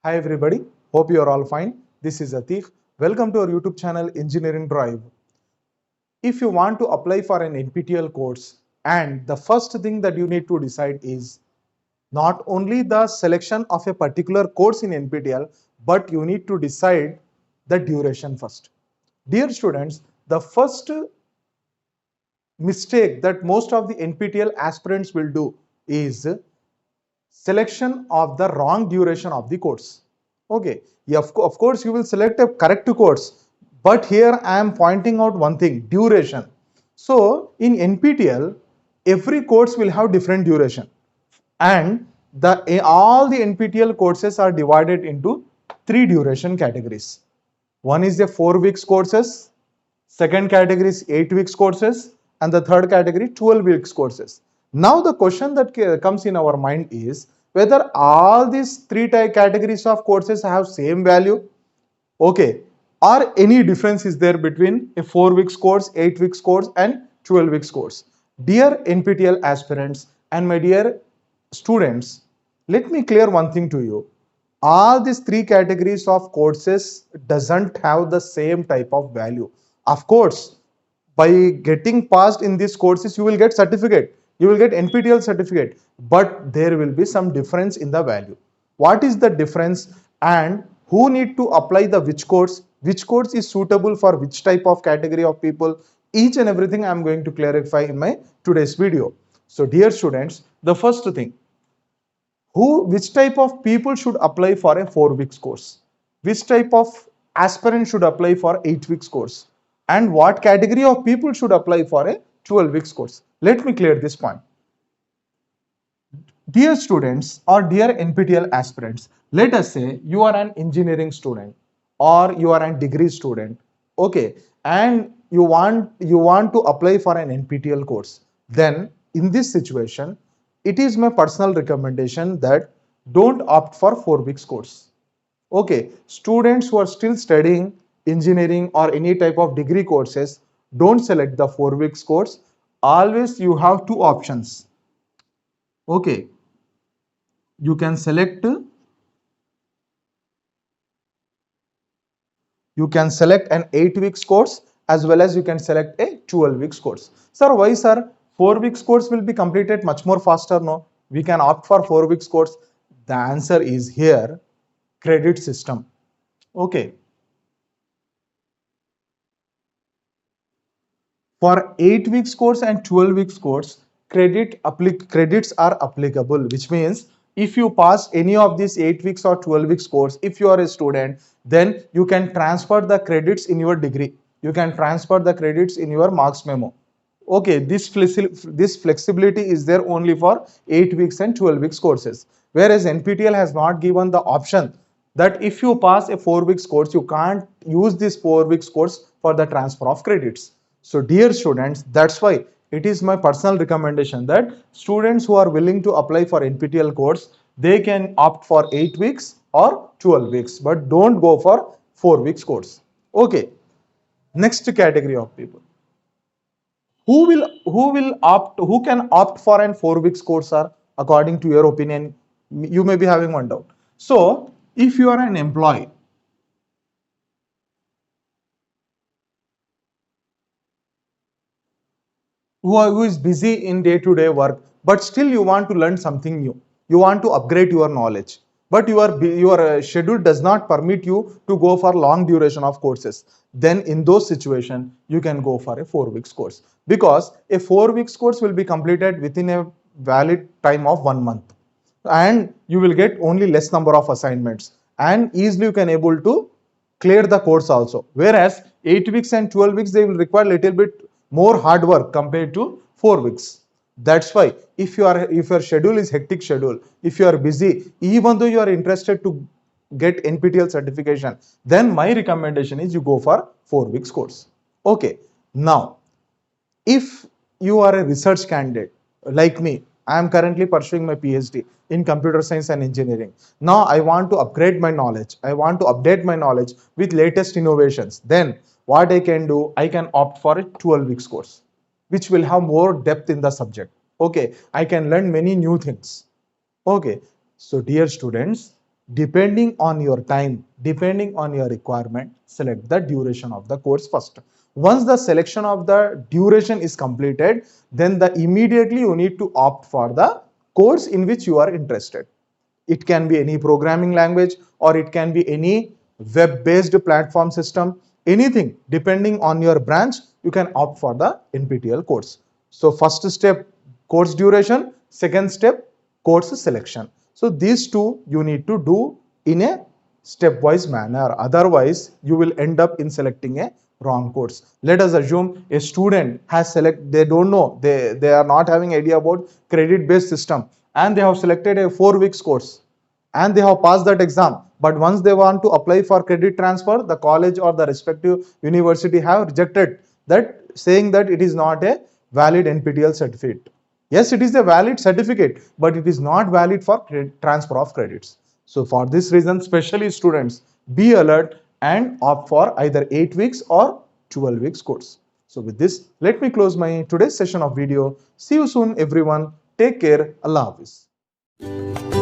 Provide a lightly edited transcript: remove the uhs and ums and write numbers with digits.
Hi everybody, hope you are all fine. This is ATEEQ. Welcome to our YouTube channel Engineering Drive. If you want to apply for an NPTEL course, and the first thing that you need to decide is not only the selection of a particular course in NPTEL, but you need to decide the duration first. Dear students, the first mistake that most of the NPTEL aspirants will do is selection of the wrong duration of the course. Okay, yeah, of course you will select a correct course, but here I am pointing out one thing: duration. So in NPTEL, every course will have different duration, and all the NPTEL courses are divided into three duration categories. One is the 4 weeks courses, second category is 8 weeks courses, and the third category 12 weeks courses. Now the question that comes in our mind is whether all these three categories of courses have same value, okay, or any difference is there between a 4 weeks course, 8 weeks course and 12 weeks course. Dear NPTEL aspirants and my dear students, let me clear one thing to you. All these three categories of courses doesn't have the same type of value. Of course, by getting passed in these courses, you will get certificate, you will get NPTEL certificate, but there will be some difference in the value. What is the difference, and who need to apply the which course is suitable for which type of category of people? Each and everything I am going to clarify in my today's video. So dear students, the first thing, which type of people should apply for a 4 weeks course, which type of aspirant should apply for 8 weeks course, and what category of people should apply for a 12 weeks course. Let me clear this point. Dear students or dear NPTEL aspirants, let us say you are an engineering student or you are a degree student, okay, and you want to apply for an NPTEL course. Then in this situation, it is my personal recommendation that don't opt for 4 weeks course. Okay, students who are still studying engineering or any type of degree courses, don't select the 4 weeks course. Always you have two options. Okay, you can select an 8 weeks course as well as you can select a 12 weeks course. Sir, why sir? 4 weeks course will be completed much more faster. No, we can opt for 4 weeks course. The answer is here, credit system. Okay, for 8 weeks course and 12 weeks course, credits are applicable, which means if you pass any of these 8 weeks or 12 weeks course, if you are a student, then you can transfer the credits in your degree, you can transfer the credits in your marks memo. Okay, this flexibility is there only for 8 weeks and 12 weeks courses, whereas NPTEL has not given the option that if you pass a 4 weeks course, you can't use this 4 weeks course for the transfer of credits. So dear students, that's why it is my personal recommendation that students who are willing to apply for NPTEL course, they can opt for 8 weeks or 12 weeks, but don't go for 4 weeks course. Okay, next category of people. Who can opt for an 4 weeks course, sir? According to your opinion, you may be having one doubt. So if you are an employee, who is busy in day-to-day work, but still you want to learn something new, you want to upgrade your knowledge, but your schedule does not permit you to go for long duration of courses, then in those situations you can go for a 4 weeks course, because a 4 weeks course will be completed within a valid time of 1 month, and you will get only less number of assignments, and easily you can able to clear the course also, whereas 8 weeks and 12 weeks they will require little bit more hard work compared to 4 weeks. That's why if your schedule is hectic schedule, if you are busy, even though you are interested to get NPTEL certification, then my recommendation is you go for 4 weeks course. Okay, now if you are a research candidate like me, I am currently pursuing my PhD in computer science and engineering. Now I want to upgrade my knowledge, I want to update my knowledge with latest innovations. Then what I can do, I can opt for a 12 weeks course, which will have more depth in the subject. Okay, I can learn many new things. Okay, so dear students, depending on your time, depending on your requirement, select the duration of the course first. Once the selection of the duration is completed, then immediately you need to opt for the course in which you are interested. It can be any programming language, or it can be any web-based platform system, anything depending on your branch, you can opt for the NPTEL course. So first step, course duration; second step, course selection. So these two you need to do in a stepwise manner, otherwise you will end up in selecting a wrong course. Let us assume a student has they don't know, they are not having idea about credit based system, and they have selected a 4 weeks course and they have passed that exam, but once they want to apply for credit transfer, the college or the respective university have rejected that, saying that it is not a valid NPTEL certificate. Yes, it is a valid certificate, but it is not valid for transfer of credits. So for this reason, especially students, be alert and opt for either 8 weeks or 12 weeks course. So with this, let me close my today's session of video. See you soon everyone. Take care. Allah Hafiz.